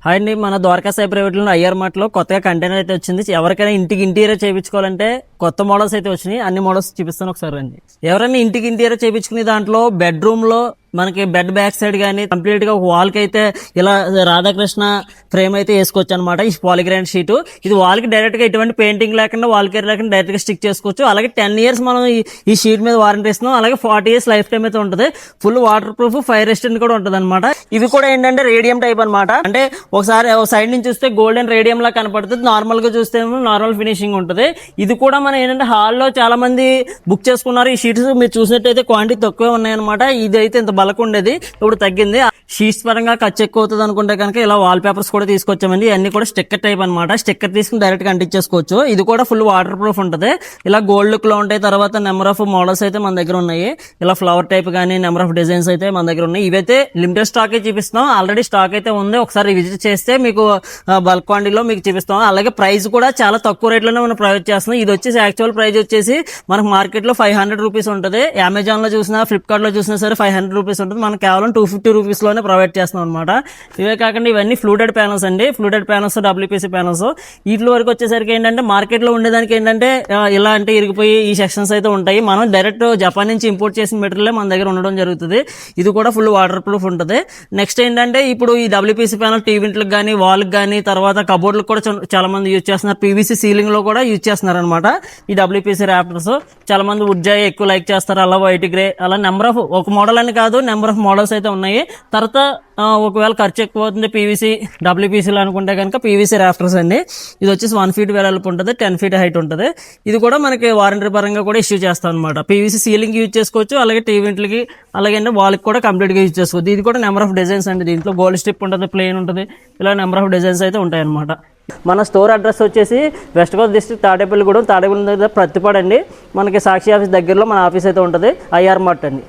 Hi అండి, మన ద్వారకా సాయి ప్రైవేట్లో ఐఆర్ మార్ట్లో కొత్తగా కంటైనర్ అయితే వచ్చింది. ఎవరికైనా ఇంటికి ఇంటీరియర్ చేయించుకోవాలంటే కొత్త మోడల్స్ అయితే వచ్చినాయి. అన్ని మోడల్స్ చూపిస్తాను ఒకసారి అండి. ఎవరైనా ఇంటికి ఇంటీరియర్ చేయించుకునే దాంట్లో బెడ్రూమ్ లో మనకి బెడ్ బ్యాక్ సైడ్ కానీ కంప్లీట్ గా ఒక వాల్ కి అయితే ఇలా రాధాకృష్ణ ఫ్రేమ్ అయితే వేసుకోవచ్చు అనమాట. ఈ పాలిగ్రానైట్ షీట్ ఇది వాల్ కి డైరెక్ట్ గా ఎటువంటి పెయింటింగ్ లేకుండా వాల్ కేర్ లేకుండా డైరెక్ట్ గా స్టిక్ చేసుకోవచ్చు. అలాగే 10 years మనం ఈ షీట్ మీద వారంటీ ఇస్తున్నాం. అలాగే 40 years లైఫ్ టైం అయితే ఉంటుంది. Full water proof, fire resistant కూడా ఉంటుంది అనమాట. ఇవి కూడా ఏంటంటే రేడియం టైప్ అనమాట. అంటే ఒకసారి సైడ్ నుంచి చూస్తే గోల్డెన్ రేడియం లా కనపడుతుంది, నార్మల్ గా చూస్తే నార్మల్ ఫినిషింగ్ ఉంటుంది. ఇది కూడా మనం ఏంటంటే హాల్లో చాలా మంది బుక్ చేసుకున్నారు. ఈ షీట్స్ మీరు చూసినట్టయితే క్వాంటిటీ తక్కువే ఉన్నాయన్నమాట. ఇది అయితే ఇంత బల్క్ ఉండేది, ఇప్పుడు తగ్గింది. షీట్స్ పరంగా ఖర్చు ఎక్కువ అవుతుంది అనుకుంటే కనుక ఇలా వాల్ పేపర్స్ కూడా తీసుకొచ్చామండి. ఇవన్నీ కూడా స్టిక్కర్ టైప్ అనమాట. స్టిక్కర్ తీసుకుని డైరెక్ట్ గా అంటించేసుకోవచ్చు. ఇది కూడా ఫుల్ వాటర్ ప్రూఫ్ ఉంటుంది. ఇలా గోల్డ్ లుక్ లో ఉంటాయి. తర్వాత నెంబర్ ఆఫ్ మోడల్స్ అయితే మన దగ్గర ఉన్నాయి. ఇలా ఫ్లవర్ టైప్ కానీ నెంబర్ ఆఫ్ డిజైన్స్ అయితే మన దగ్గర ఉన్నాయి. ఇవైతే లిమిటెడ్ స్టాక్ చూపిస్తున్నాం. ఆల్రెడీ స్టాక్ అయితే ఉంది. ఒకసారి విజిట్ చేస్తే మీకు బల్క్ క్వాంటిటీలో మీకు చూపిస్తాం. అలాగే ప్రైస్ కూడా చాలా తక్కువ రేట్ లోనే మనం ప్రొవైడ్ చేస్తున్నాం. ఇది వచ్చేసి యాక్చువల్ ప్రైస్ వచ్చేసి మనకు మార్కెట్ లో 500 రూపీస్ ఉంటుంది. అమెజాన్ లో చూసినా, ఫ్లిప్కార్ట్ లో చూసినా సరే 500 రూపీస్ ఉంటుంది. మనం కేవలం 250 రూపీస్ లోనే ప్రొవైడ్ చేస్తున్నాం అనమాట. ఇవే కాకుండా ఇవన్నీ ఫ్లూటెడ్ ప్యానల్స్ అండి. Fluted panels, WPC panels. వీటి వరకు వచ్చేసరికి ఏంటంటే మార్కెట్ లో ఉండేదానికి ఏంటంటే ఇలా అంటే ఇరిగిపోయి ఈ సెక్షన్స్ అయితే ఉంటాయి. మనం డైరెక్ట్ జపాన్ నుంచి ఇంపోర్ట్ చేసిన మెటీరియల్ మన దగ్గర ఉండడం జరుగుతుంది. ఇది కూడా ఫుల్ వాటర్ ప్రూఫ్ ఉంటుంది. నెక్స్ట్ ఏంటంటే ఇప్పుడు ఈ WPC ప్యానల్ టీవీలకు కానీ, వాల్ కి కానీ, తర్వాత కబోర్డ్లకు కూడా చాలా మంది యూజ్ చేస్తున్నారు. PVC సీలింగ్ లో కూడా యూజ్ చేస్తున్నారు అనమాట. ఈ WPC ర్యాప్టర్స్ చాలా మంది ఉజ్జాయి ఎక్కువ లైక్ చేస్తారు. అలా వైట్ గ్రే అలా నెంబర్ ఆఫ్ ఒక మోడల్ అని కాదు, నెంబర్ ఆఫ్ మోడల్స్ అయితే ఉన్నాయి. తర్వాత ఒకవేళ ఖర్చు ఎక్కువ అవుతుంది PVC WPC లో అనుకుంటే కనుక PVC ర్యాఫ్టర్స్ అండి. ఇది వచ్చేసి 1 feet వెడల్పు ఉంటుంది, 10 feet హైట్ ఉంటుంది. ఇది కూడా మనకి వారంటీ పరంగా కూడా ఇష్యూ చేస్తాం అనమాట. PVC సీలింగ్ యూజ్ చేసుకోవచ్చు, అలాగే టీవీంట్లకి, అలాగే వాల్కి కూడా కంప్లీట్ గా యూజ్ చేసుకోవచ్చు. ఇది కూడా నెంబర్ ఆఫ్ డిజైన్స్ అండి. దీంట్లో గోల్డ్ స్ట్రిప్ ఉంటుంది, ప్లెయిన్ ఉంటుంది, ఇలా నెంబర్ ఆఫ్ డిజైన్స్ అయితే ఉంటాయి అనమాట. మన స్టోర్ అడ్రస్ వచ్చేసి వెస్ట్ గోదావరి డిస్ట్రిక్ట్ తాడేపల్లిగూడెం దగ్గర ప్రతిపాడు అండి. మనకి సాక్షి ఆఫీస్ దగ్గరలో మన ఆఫీస్ అయితే ఉంటుంది. ఐఆర్ మార్ట్ అండి.